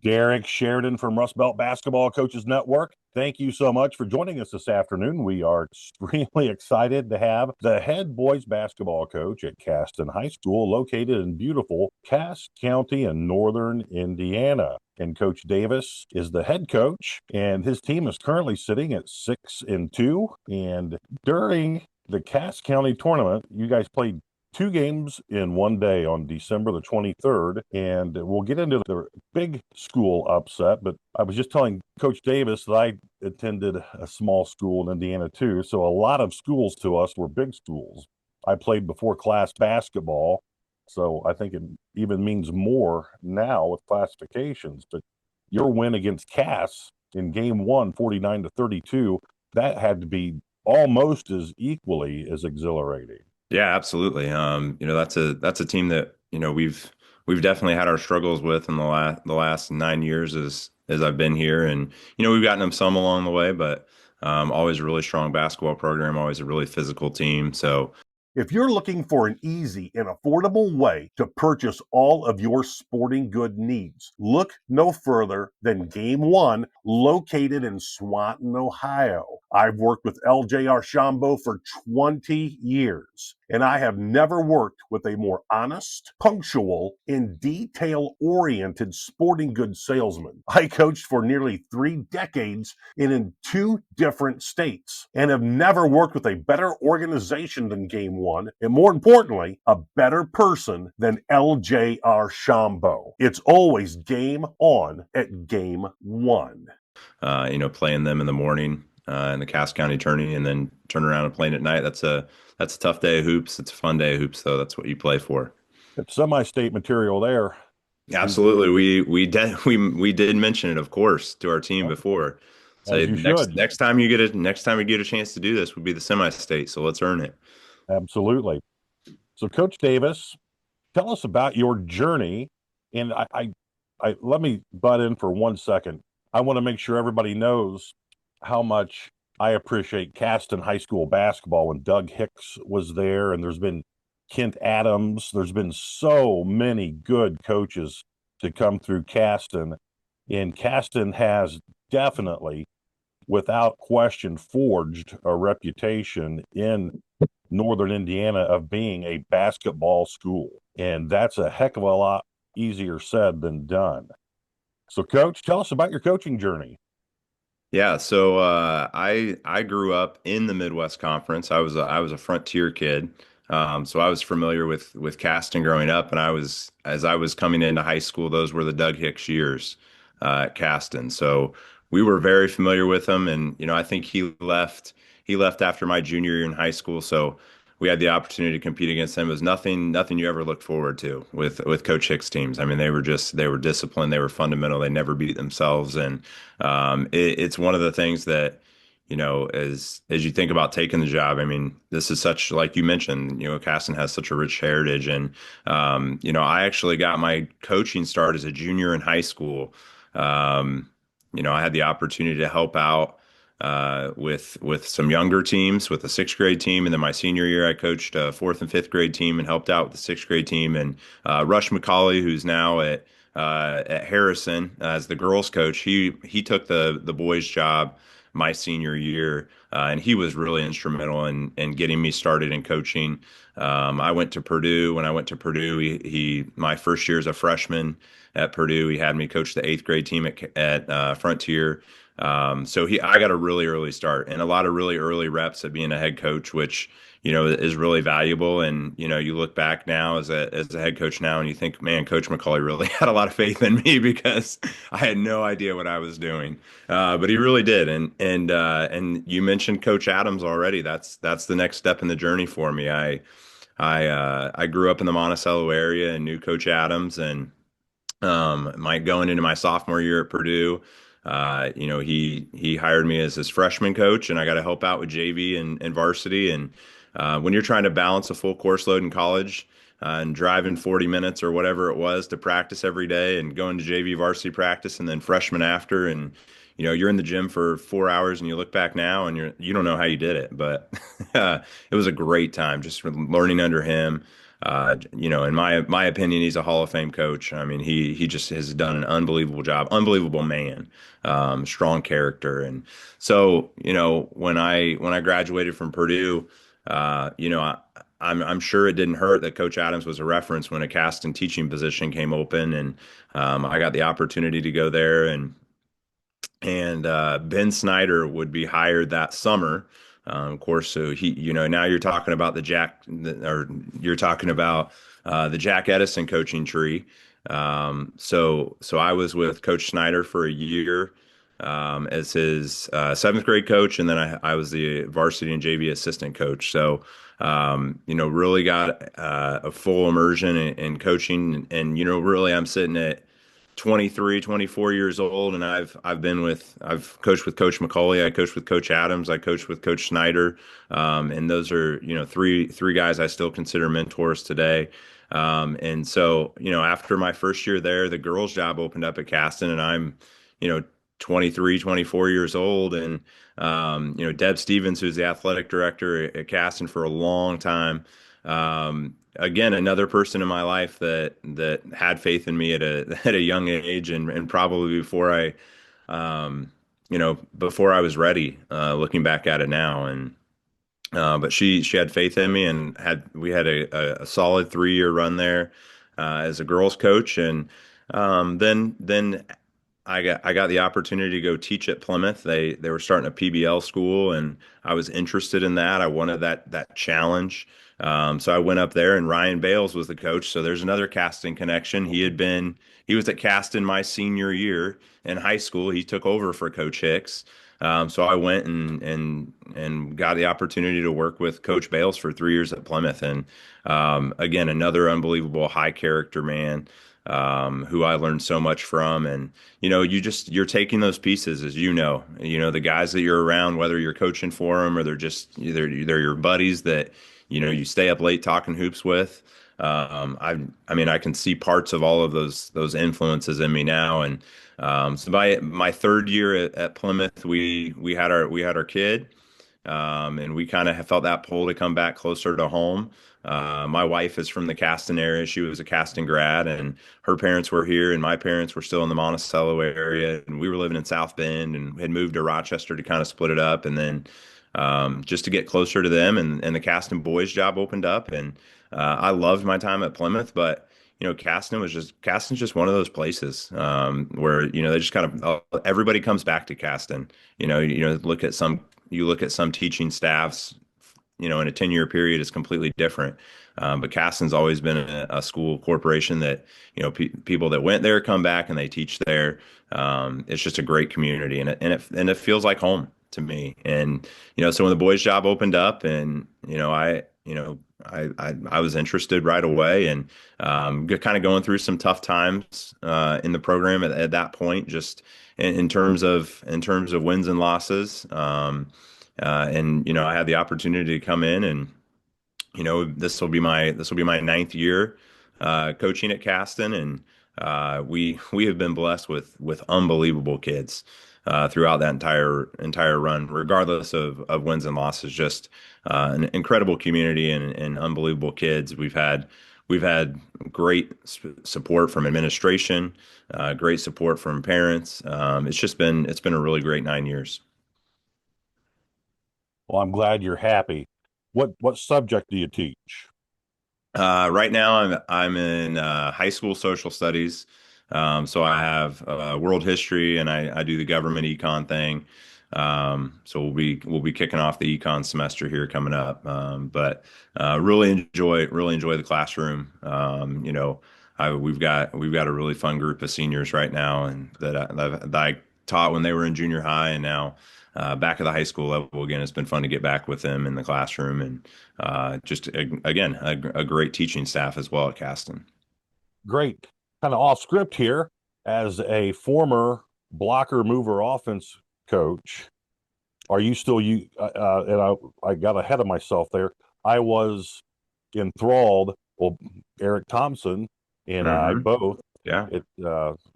Derek Sheridan from Rust Belt Basketball Coaches Network. Thank you so much for joining us this afternoon. We are extremely excited to have the head boys basketball coach at Caston High School, located in beautiful Cass County in northern Indiana. And Coach Davis is the head coach, and his team is currently sitting at 6-2. And during the Cass County tournament, you guys played two games in one day on December the 23rd, and we'll get into the big school upset. But I was just telling Coach Davis that I attended a small school in Indiana too, so a lot of schools to us were big schools. I played before class basketball, so I think it even means more now with classifications. But your win against Cass in game one, 49-32, that had to be almost as equally as exhilarating. Yeah, absolutely. That's a team that, we've definitely had our struggles with in the last 9 years as I've been here. And, we've gotten them some along the way, but always a really strong basketball program, always a really physical team. So If you're looking for an easy and affordable way to purchase all of your sporting good needs, look no further than Game One, located in Swanton, Ohio. I've worked with LJ Archambault for 20 years, and I have never worked with a more honest, punctual, and detail-oriented sporting goods salesman. I coached for nearly 3 decades and in 2 different states, and have never worked with a better organization than Game One, and more importantly, a better person than LJ Archambault. It's always game on at Game One. playing them in the morning in the Cass County tourney, and then turn around and playing at night. That's a tough day of hoops. It's a fun day of hoops, though. That's what you play for. It's semi-state material there. Absolutely. We did mention it, of course, to our team before. As Say you next should. next time you get a chance to do this would be the semi-state. So let's earn it. Absolutely. So, Coach Davis, tell us about your journey. And I let me butt in for 1 second. I want to make sure everybody knows how much I appreciate Caston High School basketball when Doug Hicks was there, and there's been Kent Adams. There's been so many good coaches to come through Caston, and Caston has definitely, without question, forged a reputation in northern Indiana of being a basketball school. And that's a heck of a lot easier said than done. So, Coach, tell us about your coaching journey. Yeah, so I grew up in the Midwest Conference. I was a Frontier kid, so I was familiar with Caston growing up, and as I was coming into high school, those were the Doug Hicks years at Caston. So we were very familiar with him, and I think he left after my junior year in high school. So we had the opportunity to compete against him. It was nothing you ever looked forward to with Coach Hicks teams. I mean, they were disciplined, they were fundamental, they never beat themselves, and it's one of the things that as you think about taking the job. I mean, this is such, like you mentioned, Caston has such a rich heritage, and I actually got my coaching start as a junior in high school. I had the opportunity to help out with some younger teams, with a sixth grade team, and then my senior year, I coached a fourth and fifth grade team and helped out with the sixth grade team. And Rush McCauley, who's now at Harrison as the girls coach, he took the boys job my senior year, and he was really instrumental in getting me started in coaching. I went to Purdue. When I went to Purdue, he my first year as a freshman at Purdue, he had me coach the eighth grade team at Frontier. So I got a really early start and a lot of really early reps at being a head coach, which is really valuable. And you look back now as a head coach now, and you think, man, Coach McCauley really had a lot of faith in me because I had no idea what I was doing, but he really did. And you mentioned Coach Adams already. That's the next step in the journey for me. I grew up in the Monticello area and knew Coach Adams, and going into my sophomore year at Purdue. He hired me as his freshman coach, and I got to help out with JV and varsity. And when you're trying to balance a full course load in college and driving 40 minutes or whatever it was to practice every day, and going to JV varsity practice, and then freshman after, and you're in the gym for 4 hours, and you look back now and you don't know how you did it, but it was a great time just learning under him. In my opinion, he's a Hall of Fame coach. I mean, he just has done an unbelievable job, unbelievable man, strong character. And so, when I graduated from Purdue, I'm sure it didn't hurt that Coach Adams was a reference when a Caston teaching position came open, and I got the opportunity to go there, and Ben Snyder would be hired that summer. Of course, so now you're talking about or you're talking about the Jack Edison coaching tree. So I was with Coach Snyder for a year as his seventh grade coach, and then I was the varsity and JV assistant coach. So, really got a full immersion in coaching, and really I'm sitting at 23, 24 years old, and I've coached with Coach McCauley, I coached with Coach Adams, I coached with Coach Snyder, and those are three guys I still consider mentors today. And so after my first year there, the girls' job opened up at Caston, and I'm you know 23, 24 years old, and Deb Stevens, who's the athletic director at Caston for a long time. Again, another person in my life that had faith in me at a at a young age, and probably before I was ready, looking back at it now. And but she had faith in me, and we had a solid 3 year run there as a girls coach. And then I got the opportunity to go teach at Plymouth. They were starting a PBL school, and I was interested in that. I wanted that challenge. So I went up there, and Ryan Bales was the coach. So there's another Caston connection. He was at Caston my senior year in high school. He took over for Coach Hicks. So I went and got the opportunity to work with Coach Bales for 3 years at Plymouth. And again, another unbelievable high character man, who I learned so much from. And you're taking those pieces, as the guys that you're around, whether you're coaching for them or they're your buddies that you stay up late talking hoops with. I mean, I can see parts of all of those influences in me now. And so by my third year at Plymouth, we had our kid, and we kind of felt that pull to come back closer to home. My wife is from the Caston area. She was a Caston grad, and her parents were here, and my parents were still in the Monticello area, and we were living in South Bend, and had moved to Rochester to kind of split it up. And then just to get closer to them, and the Caston boys job opened up, and I loved my time at Plymouth. But Caston's just one of those places where they just kind of everybody comes back to Caston. You look at some teaching staffs, in a 10-year period is completely different. But Caston's always been a school corporation that, people that went there come back and they teach there. It's just a great community, and it feels like home to me. And, so when the boys job opened up, and, I was interested right away, and kind of going through some tough times in the program at that point, just in terms of wins and losses. And I had the opportunity to come in, and this will be my ninth year coaching at Caston, and we have been blessed with unbelievable kids throughout that entire run, regardless of wins and losses. Just an incredible community, and unbelievable kids. We've had great support from administration, great support from parents. It's been a really great 9 years. Well, I'm glad you're happy. What subject do you teach? Right now, I'm in high school social studies. So I have world history, and I do the government econ thing. So we'll be kicking off the econ semester here coming up. But really enjoy the classroom. We've got a really fun group of seniors right now, and that I taught when they were in junior high, and now back at the high school level again. It's been fun to get back with them in the classroom, and again, a great teaching staff as well at Caston. Great. Kind of off script here. As a former blocker mover offense coach, are you still and I got ahead of myself there. I was enthralled. Well, Eric Thompson and I Hmm. both Yeah.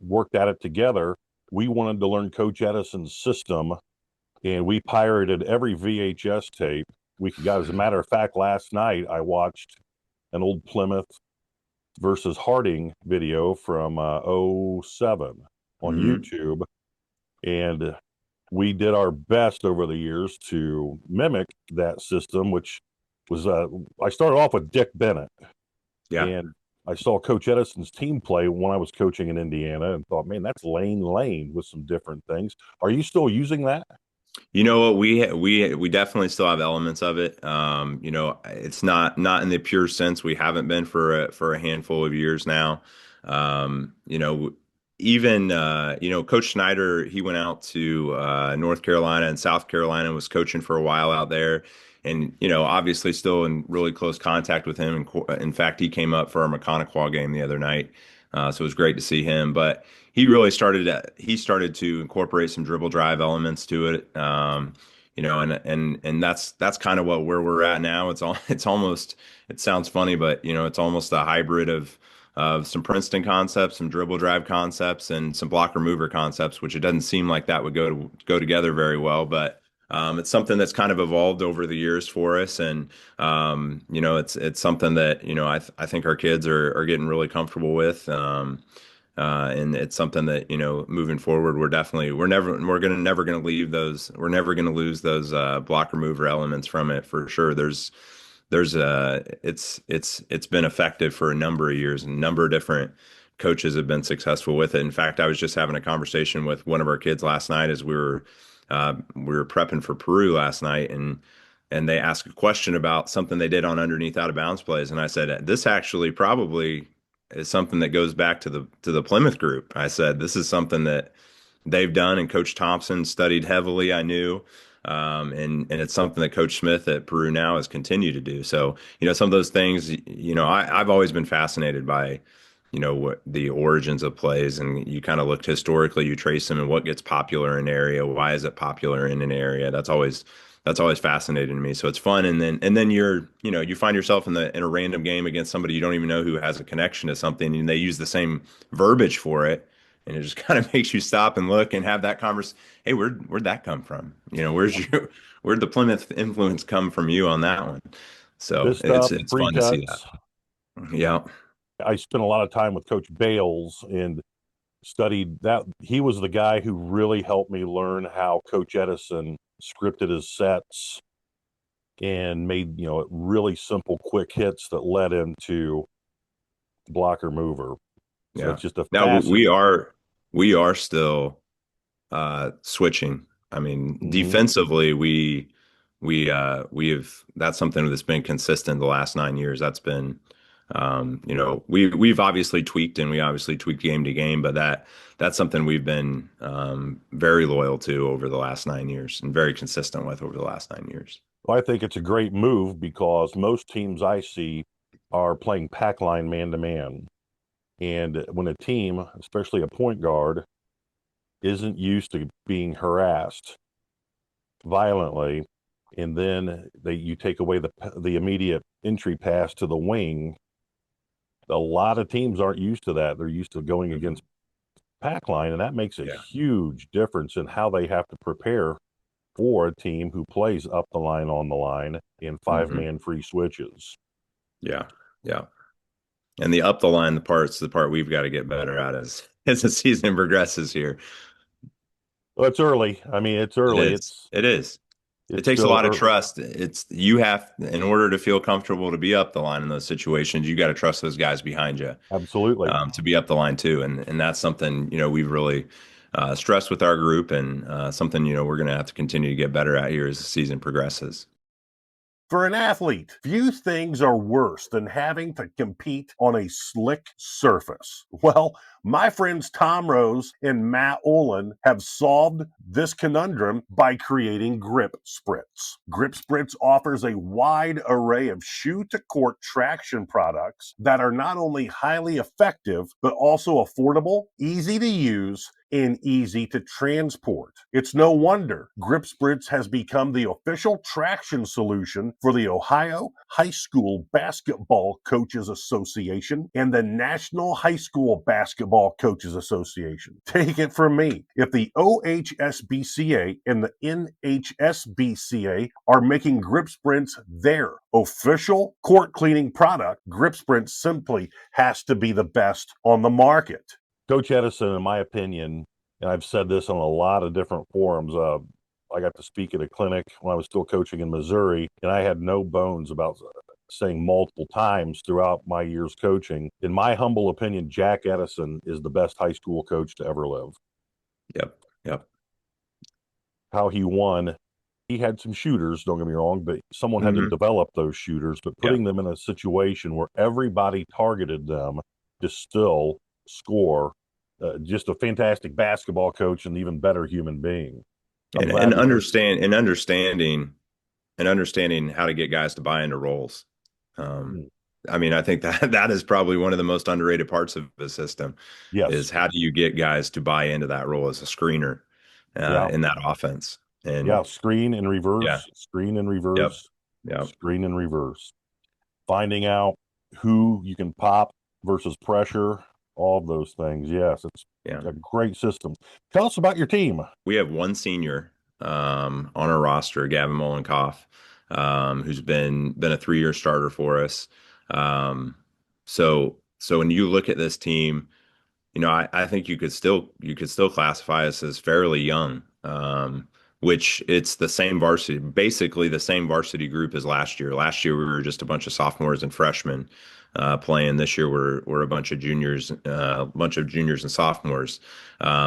worked at it together. We wanted to learn Coach Edison's system, and we pirated every VHS tape we could get. As a matter of fact, last night I watched an old Plymouth versus Harding video from '07 on YouTube, and we did our best over the years to mimic that system, which was I started off with Dick Bennett, and I saw Coach Edison's team play when I was coaching in Indiana, and thought, man, that's Lane with some different things. Are you still using that? You know what, we definitely still have elements of it. You know, it's not in the pure sense. We haven't been for a handful of years now. You know, even you know, Coach Schneider, he went out to North Carolina and South Carolina and was coaching for a while out there. And you know, obviously, still in really close contact with him. And in fact, he came up for our McConaughey game the other night, so it was great to see him. But he really started to incorporate some dribble drive elements to it. You know, and that's kind of where we're at now. It's almost, it sounds funny, but you know, it's almost a hybrid of some Princeton concepts, some dribble drive concepts, and some blocker mover concepts, which it doesn't seem like that would go together very well, but it's something that's kind of evolved over the years for us, and you know, it's something that, you know, I think our kids are getting really comfortable with. And it's something that, you know, moving forward, we're gonna leave those, we're never gonna lose those blocker mover elements from it for sure. It's been effective for a number of years, and a number of different coaches have been successful with it. In fact, I was just having a conversation with one of our kids last night as we were prepping for Peru last night, and they asked a question about something they did on underneath out of bounds plays, and I said, this actually probably is something that goes back to the Plymouth group. I said, this is something that they've done, and Coach Thompson studied heavily, I knew. And it's something that Coach Smith at Peru now has continued to do. So, you know, some of those things, you know, I've always been fascinated by, you know, what the origins of plays, and you kind of looked historically, you trace them and what gets popular in an area, why is it popular in an area? That's always fascinating to me. So it's fun, and then you know, you find yourself in a random game against somebody you don't even know who has a connection to something, and they use the same verbiage for it, and it just kind of makes you stop and look and have that conversation. Hey, where'd that come from? You know, where'd the Plymouth influence come from you on that one? So Fist up, it's free fun to see cuts. that. Yeah. I spent a lot of time with Coach Bales and studied that. He was the guy who really helped me learn how Coach Edison scripted his sets and made, you know, really simple, quick hits that led into blocker mover. So Yeah. it's just a Now fascinating. we are still switching. I mean, defensively, we have, that's something that's been consistent the last 9 years. That's been, you know, we've obviously tweaked, and we obviously tweak game to game, but that's something we've been very loyal to over the last 9 years, and very consistent with over the last 9 years. Well, I think it's a great move because most teams I see are playing pack line man to man. And when a team, especially a point guard, isn't used to being harassed violently, and then you take away the immediate entry pass to the wing, a lot of teams aren't used to that. They're used to going against pack line, and that makes a Yeah. huge difference in how they have to prepare for a team who plays up the line, on the line, in five-man free switches. Yeah. Yeah. And the up the line, the part we've got to get better at as the season progresses here. Well, it's early. I mean, it's It early. is. It is. It It's takes a still lot of trust. You have, in order to feel comfortable to be up the line in those situations, you got to trust those guys behind you, absolutely. to be up the line too. And that's something, you know, we've really stressed with our group, and something, you know, we're going to have to continue to get better at here as the season progresses. For an athlete, few things are worse than having to compete on a slick surface. Well, my friends Tom Rose and Matt Olin have solved this conundrum by creating Grip Spritz. Grip Spritz offers a wide array of shoe-to-court traction products that are not only highly effective, but also affordable, easy to use, and easy to transport. It's no wonder Grip Sprints has become the official traction solution for the Ohio High School Basketball Coaches Association and the National High School Basketball Coaches Association. Take it from me, if the OHSBCA and the NHSBCA are making Grip Sprints their official court cleaning product, Grip Sprint simply has to be the best on the market. Coach Edison, in my opinion, and I've said this on a lot of different forums, I got to speak at a clinic when I was still coaching in Missouri, and I had no bones about saying multiple times throughout my years coaching. In my humble opinion, Jack Edison is the best high school coach to ever live. Yep. How he won, he had some shooters, don't get me wrong, but someone had to develop those shooters, but putting them in a situation where everybody targeted them to still score, just a fantastic basketball coach and even better human being. And understanding how to get guys to buy into roles. I mean, I think that is probably one of the most underrated parts of the system. Yes. Is how do you get guys to buy into that role as a screener in that offense? And screen and reverse, screen and reverse, screen and reverse. Finding out who you can pop versus pressure, all of those things. Yes, it's a great system. Tell us about your team. We have one senior on our roster, Gavin Molenkoff, who's been a 3-year starter for us. So when you look at this team, I think you could still classify us as fairly young, which it's the same varsity, basically the same varsity group as last year. Last year we were just a bunch of sophomores and freshmen playing. This year we're a bunch of juniors, and sophomores.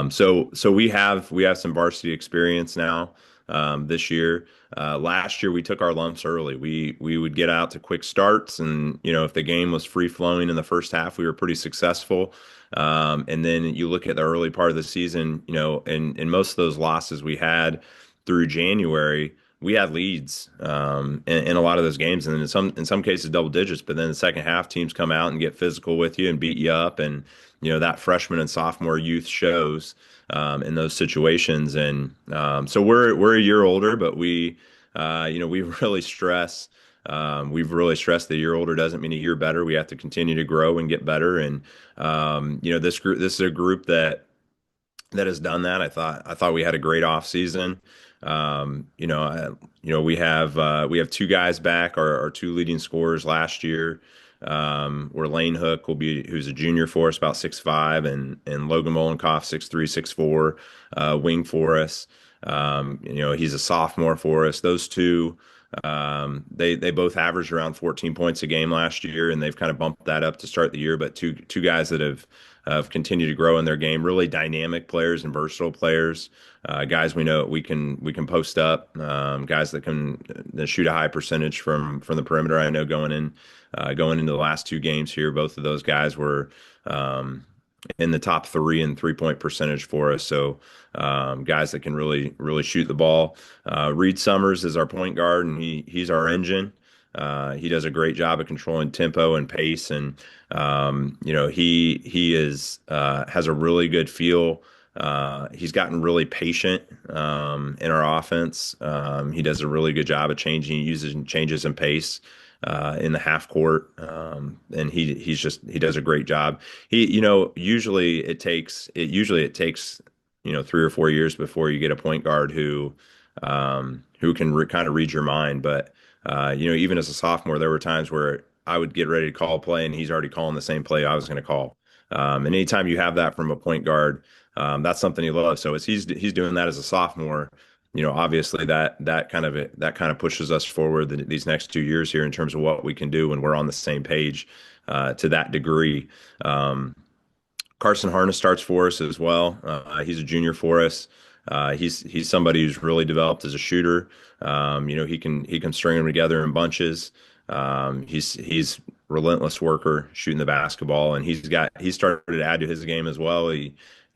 So we have some varsity experience now. This year, last year we took our lumps early. We would get out to quick starts, and if the game was free flowing in the first half, we were pretty successful. And then you look at the early part of the season, and most of those losses we had through January, we had leads in a lot of those games, and in some cases double digits. But then the second half, teams come out and get physical with you and beat you up, and that freshman and sophomore youth shows in those situations. And so we're a year older, but we really stress. We've really stressed that a year older doesn't mean a year better. We have to continue to grow and get better. And this is a group that has done that. I thought we had a great off season. We have 2 guys back, our 2 leading scorers last year. Where Lane Hook who's a junior for us, about 6'5", and Logan Molenkoff, 6'3", 6'4", wing for us. He's a sophomore for us. Those 2, they both averaged around 14 points a game last year, and they've kind of bumped that up to start the year. But two guys that have continued to grow in their game, really dynamic players and versatile players. Guys we know we can post up. Guys that can shoot a high percentage from the perimeter. I know going into the last 2 games here, both of those guys were in the top 3 in 3-point percentage for us. So guys that can really shoot the ball. Reed Summers is our point guard, and he's our engine. He does a great job of controlling tempo and pace, and he has a really good feel. He's gotten really patient in our offense. He does a really good job of changes in pace in the half court, and he does a great job. Usually it takes 3 or 4 years before you get a point guard who can kind of read your mind. But even as a sophomore, there were times where I would get ready to call a play, and he's already calling the same play I was going to call. And anytime you have that from a point guard, that's something he loves. So as he's doing that as a sophomore, obviously that kind of pushes us forward these next 2 years here in terms of what we can do when we're on the same page to that degree. Carson Harness starts for us as well. He's a junior for us. He's somebody who's really developed as a shooter. He can string them together in bunches. He's relentless worker shooting the basketball, and he's started to add to his game as well.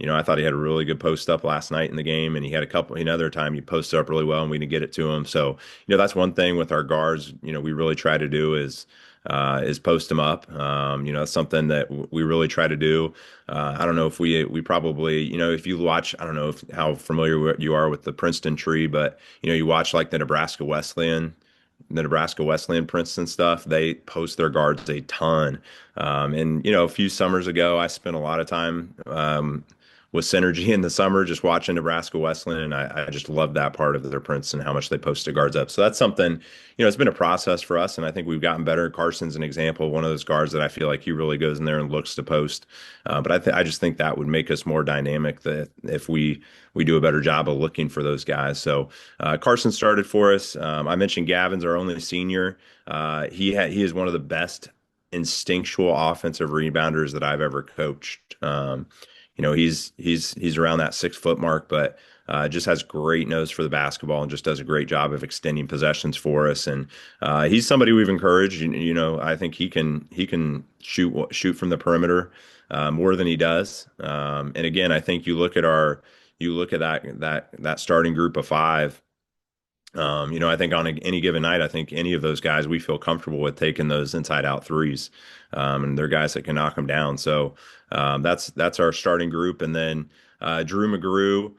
I thought he had a really good post up last night in the game, and he had another time he posted up really well, and we didn't get it to him. So, that's one thing with our guards, we really try to do is is post them up. It's something that we really try to do. I don't know if we probably, if you watch, I don't know how familiar you are with the Princeton tree, but you watch like the Nebraska Wesleyan Princeton stuff, they post their guards a ton. And a few summers ago, I spent a lot of time with Synergy in the summer just watching Nebraska Wesleyan, and I just love that part of their Princeton, how much they post the guards up. So that's something, it's been a process for us, and I think we've gotten better. Carson's an example of one of those guards that I feel like he really goes in there and looks to post. But I just think that would make us more dynamic that if we do a better job of looking for those guys. So Carson started for us. I mentioned Gavin's our only senior. He is one of the best instinctual offensive rebounders that I've ever coached. He's around that 6 foot mark, but just has great nose for the basketball and just does a great job of extending possessions for us. And he's somebody we've encouraged. I think he can shoot from the perimeter more than he does. And again, I think you look at that starting group of five. I think on any given night, I think any of those guys we feel comfortable with taking those inside out threes, and they're guys that can knock them down. So that's our starting group, and then Drew McGrew.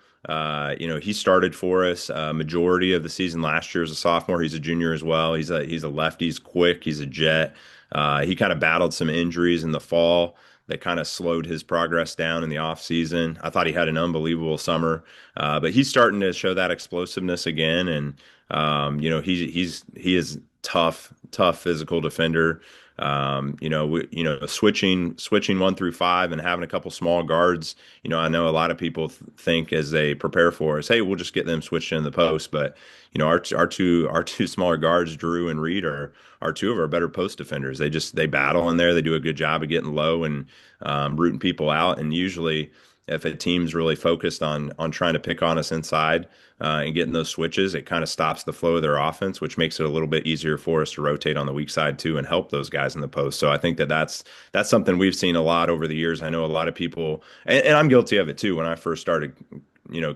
He started for us majority of the season last year as a sophomore. He's a junior as well. He's a lefty. He's quick. He's a jet. He kind of battled some injuries in the fall that kind of slowed his progress down in the off season. I thought he had an unbelievable summer, but he's starting to show that explosiveness again. And he is tough physical defender. Switching 1 through 5 and having a couple small guards. I know a lot of people think as they prepare for us, hey, we'll just get them switched in the post. But our two smaller guards, Drew and Reed, are two of our better post defenders. They battle in there. They do a good job of getting low and rooting people out. And usually, if a team's really focused on trying to pick on us inside and getting those switches, it kind of stops the flow of their offense, which makes it a little bit easier for us to rotate on the weak side too and help those guys in the post. So I think that's something we've seen a lot over the years. I know a lot of people, and I'm guilty of it too. When I first started,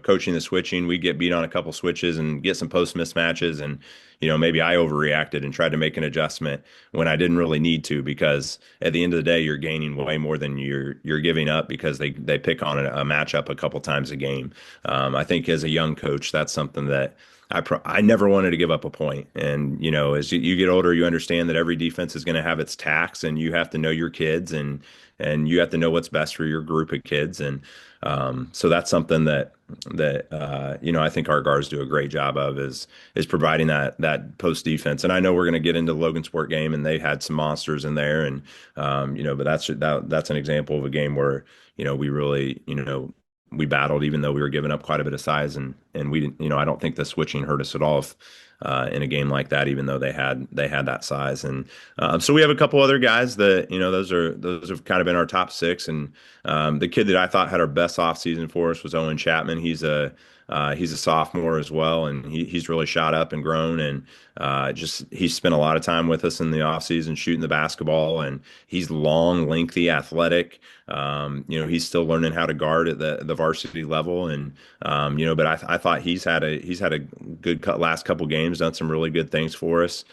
coaching the switching, we get beat on a couple switches and get some post mismatches, and maybe I overreacted and tried to make an adjustment when I didn't really need to, because at the end of the day, you're gaining way more than you're giving up because they pick on a matchup a couple times a game. I think as a young coach, that's something that I never wanted to give up a point. And, as you get older, you understand that every defense is going to have its tax, and you have to know your kids, and you have to know what's best for your group of kids. And so that's something that I think our guards do a great job of is providing that post defense. And I know we're going to get into the Logansport game, and they had some monsters in there, and but that's an example of a game where we really we battled, even though we were giving up quite a bit of size, and we didn't, I don't think the switching hurt us at all in a game like that, even though they had that size. And so we have a couple other guys that those have kind of been our top six. And the kid that I thought had our best offseason for us was Owen Chapman. He's a sophomore as well, and he's really shot up and grown, and he's spent a lot of time with us in the offseason shooting the basketball, and he's long, lengthy, athletic. He's still learning how to guard at the varsity level, and but I thought he's had a good last couple games, done some really good things for us.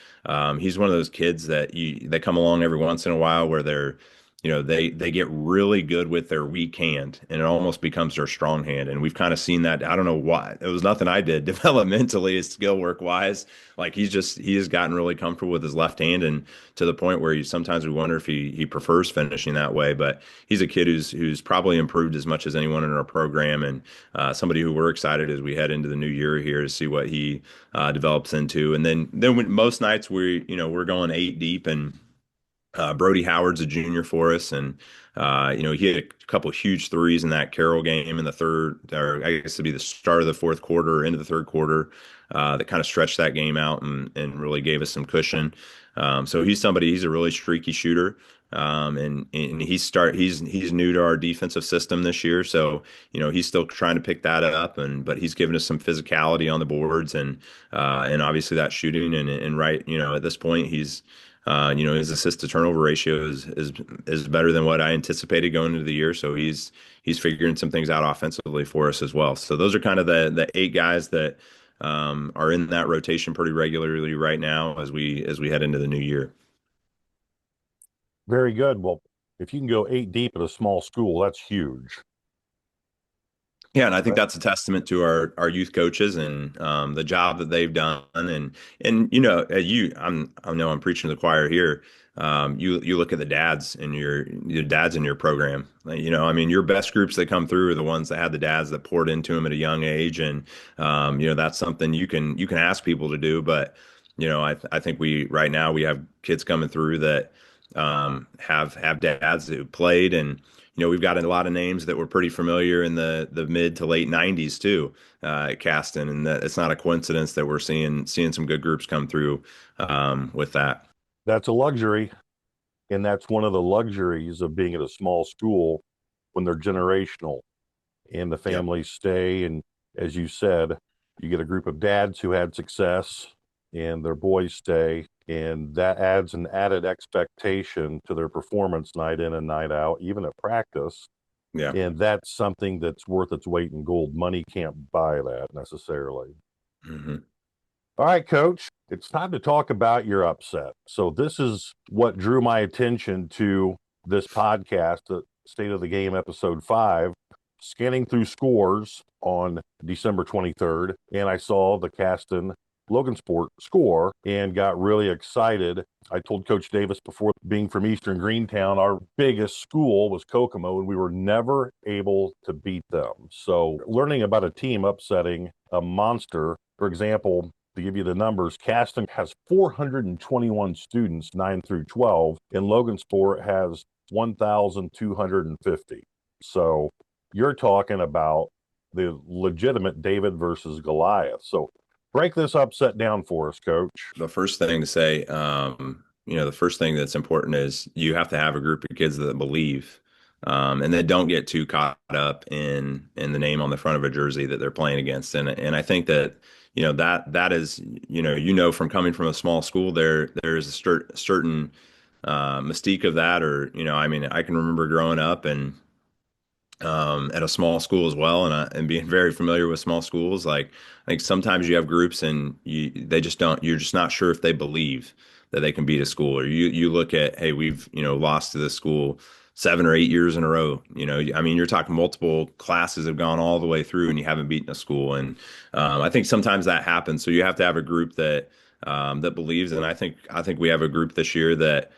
He's one of those kids that they come along every once in a while where they get really good with their weak hand, and it almost becomes their strong hand. And we've kind of seen that. I don't know why. It was nothing I did developmentally, skill work wise. Like he has gotten really comfortable with his left hand, and to the point where sometimes we wonder if he prefers finishing that way. But he's a kid who's probably improved as much as anyone in our program, and somebody who we're excited as we head into the new year here to see what he develops into. And then most nights we're going 8 deep, and Brody Howard's a junior for us, and he had a couple of huge threes in that Carroll game in the third, or I guess it'd be the start of the fourth quarter or into the third quarter, that kind of stretched that game out and really gave us some cushion. So he's a really streaky shooter. And he's new to our defensive system this year, so he's still trying to pick that up, but he's given us some physicality on the boards, and obviously that shooting, and right, at this point his assist to turnover ratio is better than what I anticipated going into the year. So he's figuring some things out offensively for us as well. So those are kind of the 8 guys that are in that rotation pretty regularly right now as we head into the new year. Very good. Well, if you can go 8 deep at a small school, that's huge. Yeah, and I think But that's a testament to our youth coaches and the job that they've done. And you know, I know I'm preaching to the choir here. You look at the dads in your dads in your program. You know, I mean, your best groups that come through are the ones that had the dads that poured into them at a young age, and you know, that's something you can ask people to do. But you know, I think we right now we have kids coming through that have dads who played and you know, we've got a lot of names that were pretty familiar in the mid to late 90s too, at Caston, and that it's not a coincidence that we're seeing some good groups come through with that. that's a luxury. And that's one of the luxuries of being at a small school when they're generational and the Yep. families stay. And as you said, you get a group of dads who had success and their boys stay. And that adds an added expectation to their performance night in and night out, even at practice. Yeah. And that's something that's worth its weight in gold. Money can't buy that necessarily. Hmm. All right, coach, it's time to talk about your upset. So, this is what drew my attention to this podcast, the State of the Game, episode 5, scanning through scores on December 23rd. And I saw the Caston Logansport score and got really excited. I told Coach Davis before, being from Eastern Greentown, our biggest school was Kokomo, and we were never able to beat them. So, learning about a team upsetting a monster, for example, to give you the numbers, Caston has 421 students, 9 through 12, and Logansport has 1,250. So you're talking about the legitimate David versus Goliath. So break this upset down for us, coach. The first thing to say, you know, the first thing that's important is you have to have a group of kids that believe, and that don't get too caught up in the name on the front of a jersey that they're playing against. And I think that, you know, that is, you know, from coming from a small school, there's a certain mystique of that, or you know, I mean, I can remember growing up and at a small school as well, and being very familiar with small schools. Like, I think sometimes you have groups and they just don't. You're just not sure if they believe that they can beat a school. Or you look at, hey, we've lost to this school 7 or 8 years in a row. You know, I mean, you're talking multiple classes have gone all the way through, and you haven't beaten a school. And I think sometimes that happens. So you have to have a group that that believes. And I think we have a group this year that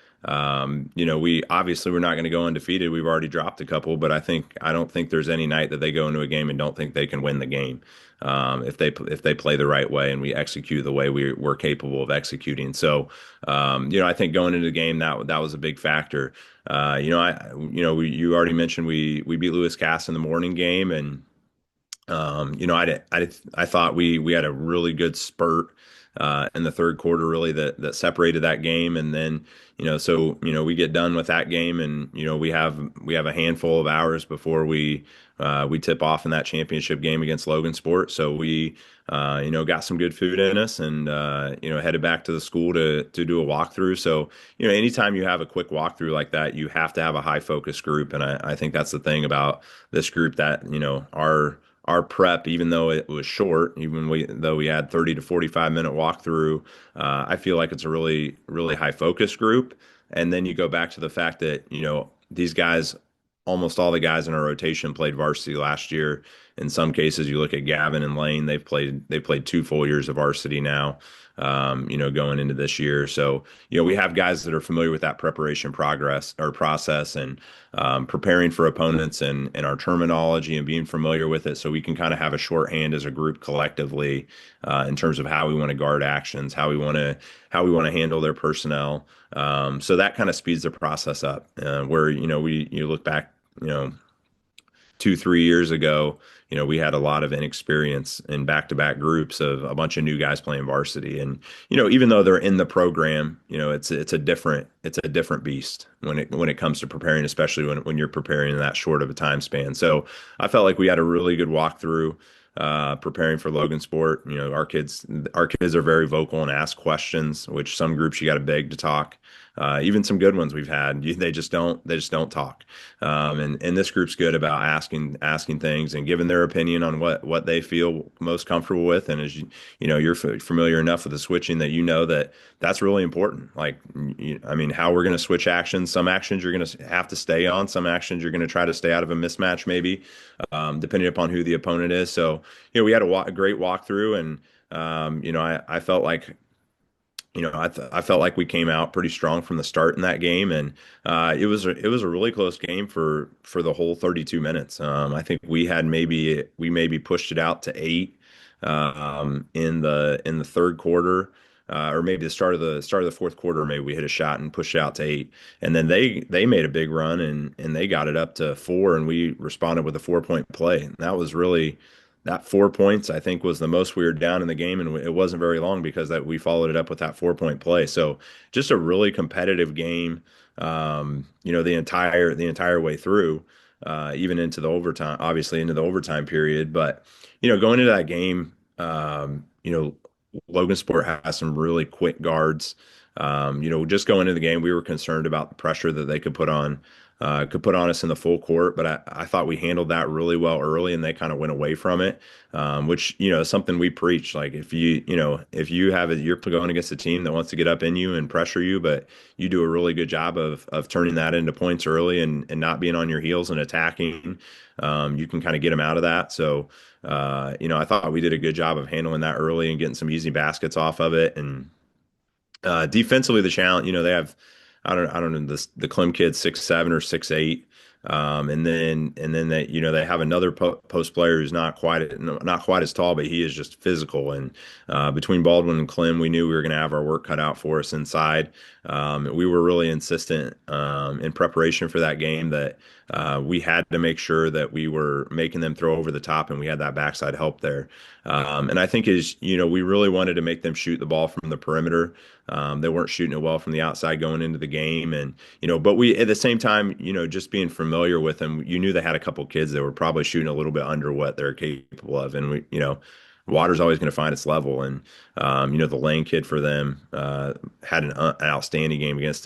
you know, we're not going to go undefeated. We've already dropped a couple, but I don't think there's any night that they go into a game and don't think they can win the game if they play the right way and we execute the way we're capable of executing. So, you know, I think going into the game that was a big factor. You already mentioned we beat Lewis Cass in the morning game, and you know, I thought we had a really good spurt in the third quarter, really that separated that game, and then we get done with that game, and we have a handful of hours before we tip off in that championship game against Logansport. So we got some good food in us, and headed back to the school to do a walkthrough. So anytime you have a quick walkthrough like that, you have to have a high focus group, and I think that's the thing about this group that our prep, even though it was short, though we had 30 to 45-minute walkthrough, I feel like it's a really, really high focus group. And then you go back to the fact that, these guys, almost all the guys in our rotation played varsity last year. In some cases, you look at Gavin and Lane, they played 2 full years of varsity now, going into this year. So, we have guys that are familiar with that preparation progress or process, and preparing for opponents, and our terminology and being familiar with it, so we can kind of have a shorthand as a group collectively in terms of how we want to guard actions, how we want to handle their personnel. So that kind of speeds the process up. Where you look back, 2, 3 years ago, we had a lot of inexperience in back-to-back groups of a bunch of new guys playing varsity. And, even though they're in the program, it's a different beast when it comes to preparing, especially when you're preparing in that short of a time span. So I felt like we had a really good walkthrough. preparing for Logan Sport. Our kids are very vocal and ask questions, which some groups you got to beg to talk. Even some good ones we've had, they just don't talk. And this group's good about asking things and giving their opinion on what they feel most comfortable with. And you're familiar enough with the switching that that that's really important. I mean, how we're going to switch actions. Some actions you're going to have to stay on. Some actions you're going to try to stay out of a mismatch, maybe, depending upon who the opponent is. So, we had a great walkthrough, and I felt like I felt like we came out pretty strong from the start in that game, and it was a really close game for the whole 32 minutes. I think we maybe pushed it out to 8 in the third quarter, or maybe the start of the fourth quarter. Maybe we hit a shot and pushed it out to 8, and then they made a big run, and they got it up to 4, and we responded with a 4-point play. And that was really that 4 points, I think, was the most we were down in the game, and it wasn't very long because that we followed it up with that 4-point play. So just a really competitive game, the entire way through, even into the overtime, obviously into the overtime period. But going into that game, Logan Sport has some really quick guards. Just going into the game, we were concerned about the pressure that they could put on us in the full court, but I thought we handled that really well early, and they kind of went away from it, which is something we preach. Like you're going against a team that wants to get up in you and pressure you, but you do a really good job of turning that into points early and not being on your heels and attacking. You can kind of get them out of that. So, I thought we did a good job of handling that early and getting some easy baskets off of it. And defensively, the challenge, they have, I don't know, the Clem kid 6'7" or 6'8", and then they have another post player who's not quite as tall, but he is just physical. And between Baldwin and Clem, we knew we were going to have our work cut out for us inside. We were really insistent in preparation for that game that we had to make sure that we were making them throw over the top, and we had that backside help there. And I think we really wanted to make them shoot the ball from the perimeter. They weren't shooting it well from the outside going into the game. And, but we, at the same time, just being familiar with them, you knew they had a couple kids that were probably shooting a little bit under what they're capable of. And water's always going to find its level. And, the Lane kid for them, had an outstanding game against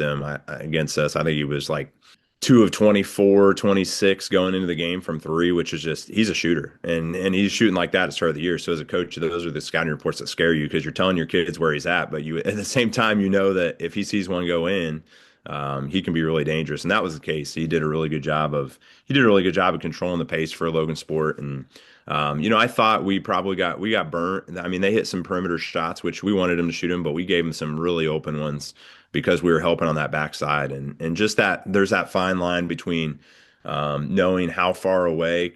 us. I think he was like 2 of 24, 26 going into the game from 3, which is just, he's a shooter, and he's shooting like that at the start of the year. So as a coach, those are the scouting reports that scare you, because you're telling your kids where he's at, but at the same time, that if he sees one go in, he can be really dangerous. And that was the case. He did a really good job of controlling the pace for Logan Sport. And I thought we got burnt. I mean, they hit some perimeter shots, which we wanted them to shoot them, but we gave them some really open ones because we were helping on that backside. And just that there's that fine line between knowing how far away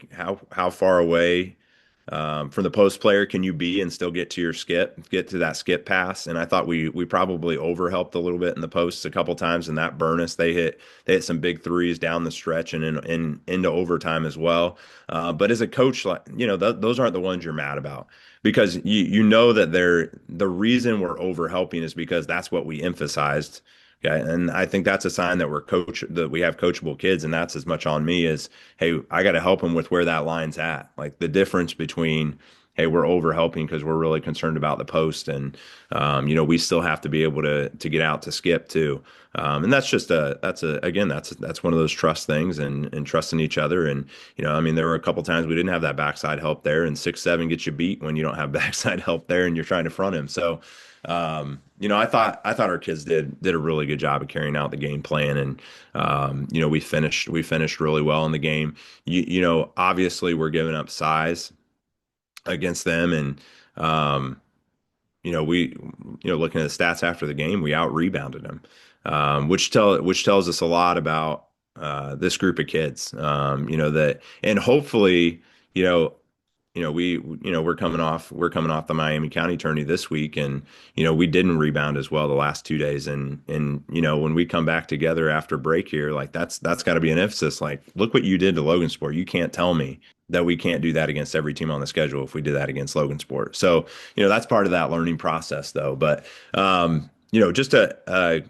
from the post player can you be and still get to that skip pass. And I thought we probably overhelped a little bit in the posts a couple times, and that burned us. They hit some big threes down the stretch and into overtime as well. But as a coach, those aren't the ones you're mad about, because that the reason we're overhelping is because that's what we emphasized. Okay. And I think that's a sign that that we have coachable kids. And that's as much on me as, hey, I got to help them with where that line's at. Like the difference between, hey, we're over helping because we're really concerned about the post. And, we still have to be able to get out to skip too. And that's one of those trust things, and trusting each other. And, I mean, there were a couple times we didn't have that backside help there, and 6'7" gets you beat when you don't have backside help there and you're trying to front him. So, I thought our kids did a really good job of carrying out the game plan, and we finished really well in the game. Obviously we're giving up size against them, and looking at the stats after the game, we out rebounded them, which tells us a lot about this group of kids. That, and hopefully, we're coming off the Miami County tourney this week, and we didn't rebound as well the last 2 days, and when we come back together after break here, like that's got to be an emphasis. Like, look what you did to Logan Sport. You can't tell me that we can't do that against every team on the schedule if we did that against Logan Sport. So that's part of that learning process, though. But just a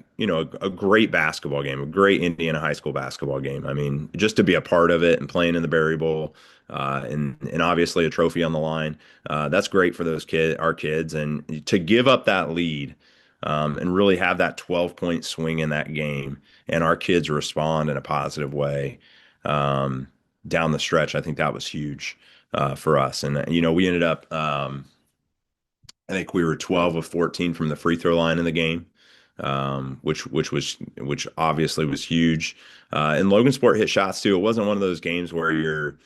great basketball game, a great Indiana high school basketball game. I mean, just to be a part of it and playing in the Berry Bowl, and obviously a trophy on the line, that's great for our kids, and to give up that lead, and really have that 12-point swing in that game, and our kids respond in a positive way, um, down the stretch. I think that was huge, for us, and we ended up. I think we were 12 of 14 from the free throw line in the game, which obviously was huge. And Logansport hit shots too. It wasn't one of those games where you're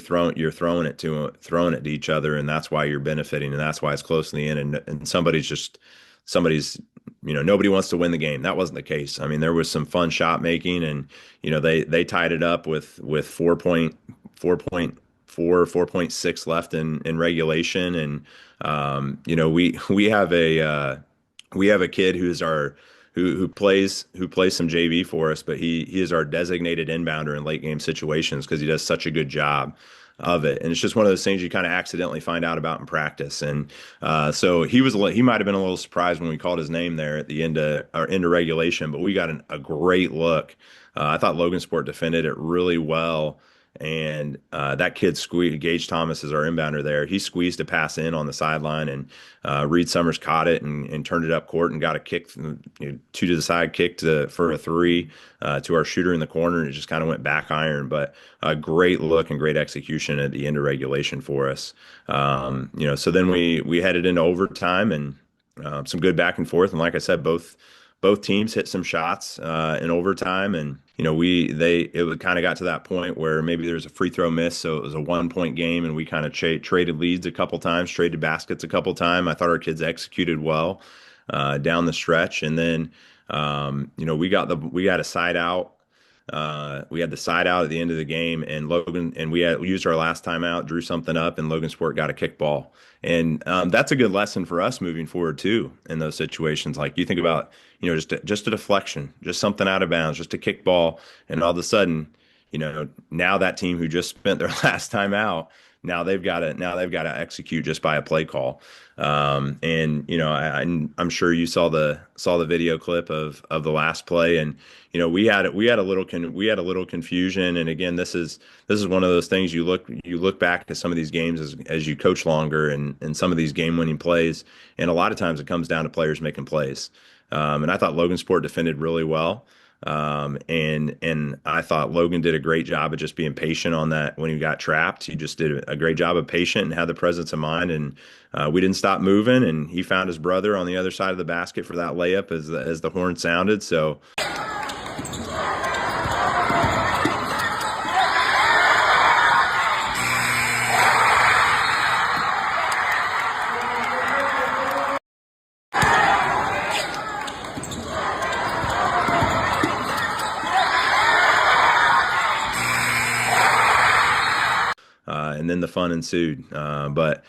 throwing it to each other, and that's why you're benefiting, and that's why it's close in the end. And somebody's nobody wants to win the game. That wasn't the case. I mean, there was some fun shot making, and they tied it up with 4.6 left in regulation, and we have a kid who plays some JV for us, but he is our designated inbounder in late game situations because he does such a good job of it. And it's just one of those things you kind of accidentally find out about in practice. And so he might have been a little surprised when we called his name there at the end of or into regulation, but we got a great look. I thought Logansport defended it really well. And that kid Gage Thomas is our inbounder there. He squeezed a pass in on the sideline, and Reed Summers caught it and turned it up court and got a kick, two to the side kick for a three, to our shooter in the corner, and it just kind of went back iron. But a great look and great execution at the end of regulation for us. So then we headed into overtime, and some good back and forth. And like I said, both teams hit some shots in overtime, and it kind of got to that point where maybe there was a free throw miss, so it was a 1-point game, and we kind of traded leads a couple times, traded baskets a couple times. I thought our kids executed well down the stretch, and then we got a side out. We had the side out at the end of the game, and we used our last timeout, drew something up, and Logansport got a kickball. And that's a good lesson for us moving forward too in those situations. Like you think about, just a deflection, just something out of bounds, just a kickball, and all of a sudden, now that team who just spent their last time out, now they've got to execute just by a play call. And I'm sure you saw the video clip of the last play, and we had a little confusion. And again, this is one of those things you look back at some of these games as you coach longer, and some of these game winning plays, and a lot of times it comes down to players making plays. And I thought Logansport defended really well. And I thought Logan did a great job of just being patient on that when he got trapped. He just did a great job of patient and had the presence of mind, and we didn't stop moving. And he found his brother on the other side of the basket for that layup as the horn sounded. So. And then the fun ensued. But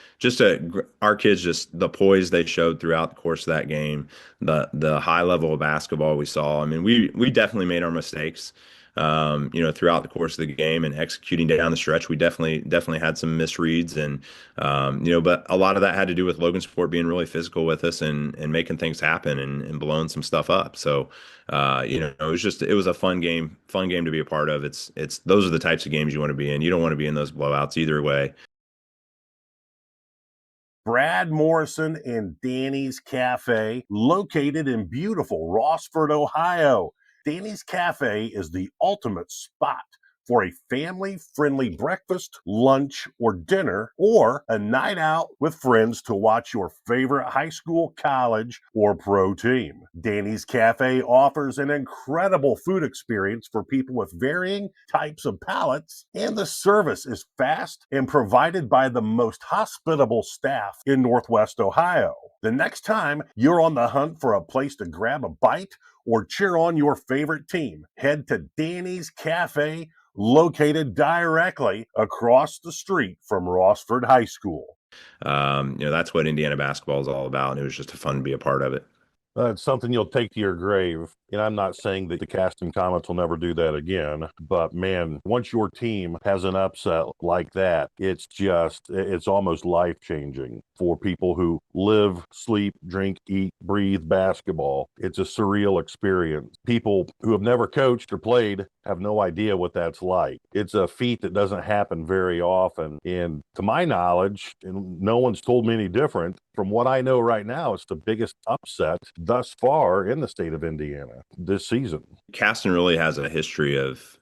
our kids, just the poise they showed throughout the course of that game, the high level of basketball we saw. I mean, we definitely made our mistakes, throughout the course of the game and executing down the stretch. We definitely had some misreads, and but a lot of that had to do with Logansport being really physical with us and making things happen and blowing some stuff up. So. It was a fun game to be a part of. It's those are the types of games you want to be in. You don't want to be in those blowouts either way. Brad Morrison and Danny's Cafe, located in beautiful Rossford, Ohio. Danny's Cafe is the ultimate spot for a family-friendly breakfast, lunch, or dinner, or a night out with friends to watch your favorite high school, college, or pro team. Danny's Cafe offers an incredible food experience for people with varying types of palates, and the service is fast and provided by the most hospitable staff in Northwest Ohio. The next time you're on the hunt for a place to grab a bite or cheer on your favorite team, head to Danny's Cafe, located directly across the street from Rossford High School. That's what Indiana basketball is all about, and it was just fun to be a part of it. It's something you'll take to your grave. And I'm not saying that the Caston Comets will never do that again, but man, once your team has an upset like that, it's almost life changing for people who live, sleep, drink, eat, breathe basketball. It's a surreal experience. People who have never coached or played have no idea what that's like. It's a feat that doesn't happen very often. And to my knowledge, and no one's told me any different, from what I know right now, it's the biggest upset thus far in the state of Indiana this season. Caston really has a history of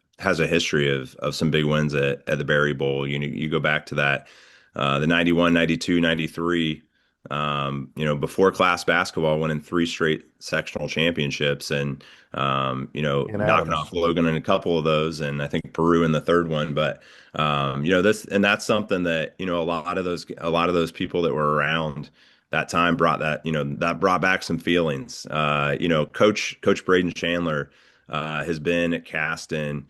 some big wins at the Berry Bowl. You go back to that the 91, 92, 93. Before class basketball, winning three straight sectional championships and And knocking Adams. off Logan in a couple of those, and I think Peru in the third one. But that's something that a lot of those people that were around that time brought back some feelings. Coach Braden Chandler has been at Caston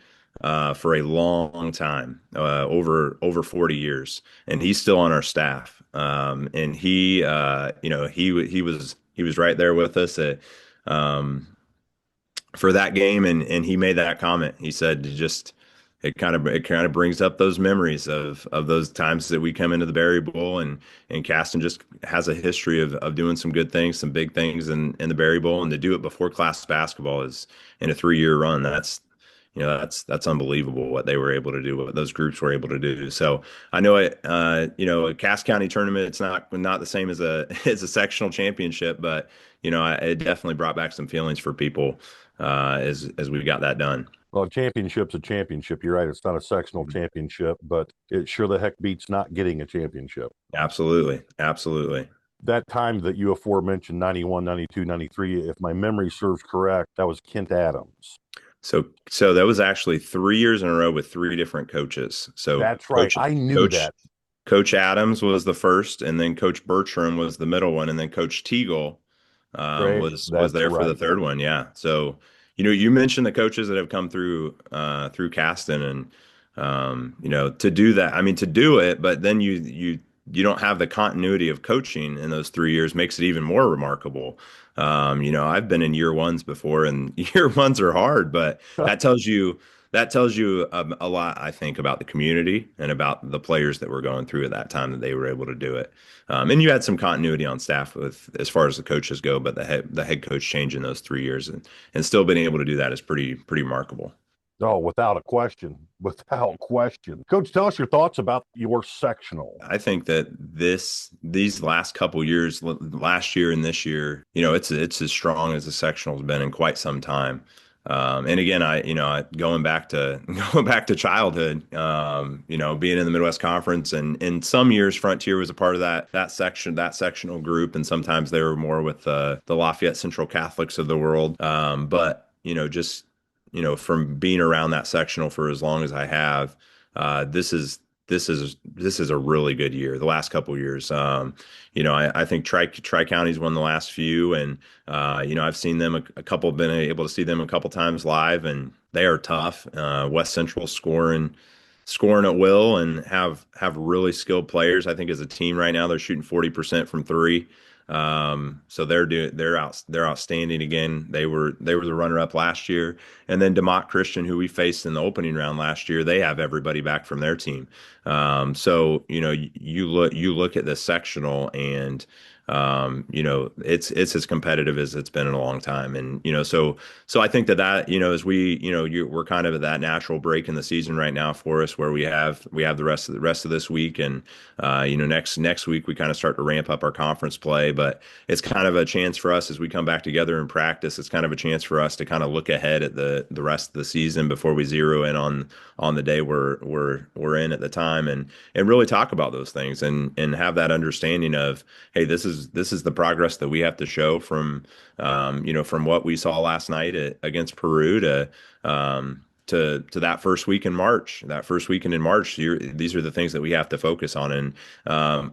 for a long time, over 40 years, and he's still on our staff. And he was right there with us um, for that game, and he made that comment. He said, just it kind of brings up those memories of those times that we come into the Berry Bowl, and Caston just has a history of doing some good things, some big things in the Berry Bowl, and to do it before class basketball is in a 3-year run. That's unbelievable what they were able to do, what those groups were able to do. So I know a Cass County tournament, it's not the same as a as a sectional championship, but it definitely brought back some feelings for people as we got that done. Well, a championship's a championship. You're right. It's not a sectional championship, but it sure the heck beats not getting a championship. Absolutely, absolutely. That time that you aforementioned, 91, 92, 93, if my memory serves correct, that was Kent Adams. So that was actually 3 years in a row with three different coaches. So That's right. I knew Coach that. Coach Adams was the first, and then Coach Bertram was the middle one, and then Coach Teagle Right. was That's there for the right. third one. Yeah. So you mentioned the coaches that have come through Caston, and to do that. I mean, to do it, but then you don't have the continuity of coaching in those 3 years makes it even more remarkable. I've been in year ones before, and year ones are hard, but that tells you a lot, I think, about the community and about the players that were going through at that time that they were able to do it. And you had some continuity on staff with as far as the coaches go, but the head coach change in those 3 years and still being able to do that is pretty remarkable. Oh, without a question. Without question. Coach, tell us your thoughts about your sectional. I think that these last couple years, last year and this year, it's as strong as the sectional has been in quite some time. And again, going back to going back to childhood, being in the Midwest Conference, and in some years, Frontier was a part of that sectional group, and sometimes they were more with the Lafayette Central Catholics of the world. But just from being around that sectional for as long as I have, this is a really good year. The last couple of years, I think Tri County's won the last few, and I've seen them been able to see them a couple times live, and they are tough. West Central scoring at will, and have really skilled players. I think as a team right now, they're shooting 40% from three. So they're outstanding again. They were the runner up last year, and then DeMont Christian, who we faced in the opening round last year, they have everybody back from their team. So you look at this sectional, and it's as competitive as it's been in a long time. And so I think that as we're kind of at that natural break in the season right now for us, where we have the rest of this week, and next week we kind of start to ramp up our conference play. But it's kind of a chance for us as we come back together in practice. It's kind of a chance for us to kind of look ahead at the rest of the season before we zero in on the day we're in at the time, and really talk about those things, and have that understanding of, hey, this is the progress that we have to show from what we saw last night against Peru to that first week in March. That first weekend in March, these are the things that we have to focus on. And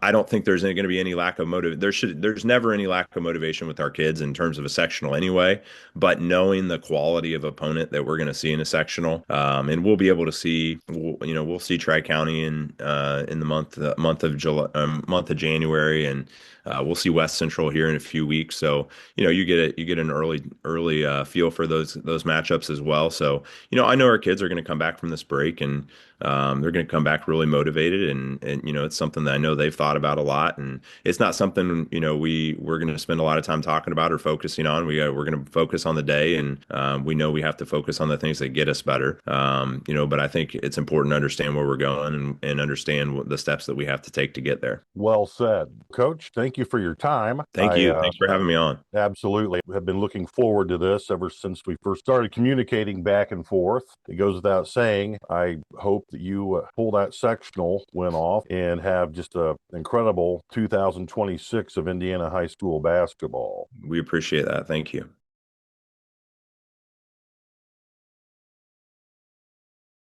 I don't think there's going to be any lack of motive. There's never any lack of motivation with our kids in terms of a sectional anyway. But knowing the quality of opponent that we're going to see in a sectional, and we'll be able to see we'll see Tri-County in the month of July, month of January, and we'll see West Central here in a few weeks. So you get an early feel for those matchups as well. So I know our kids are going to come back from this break, and they're going to come back really motivated, and it's something that I know they've thought about a lot, and it's not something we're going to spend a lot of time talking about or focusing on. We're going to focus on the day, and we know we have to focus on the things that get us better. But I think it's important to understand where we're going, and understand what the steps that we have to take to get there. Well said. Coach, thank you for your time. Thank you. Thanks for having me on. Absolutely. Have been looking forward to this ever since we first started communicating back and forth. It goes without saying, I hope that you pull that sectional win off and have just an incredible 2026 of Indiana high school basketball. We appreciate that. Thank you.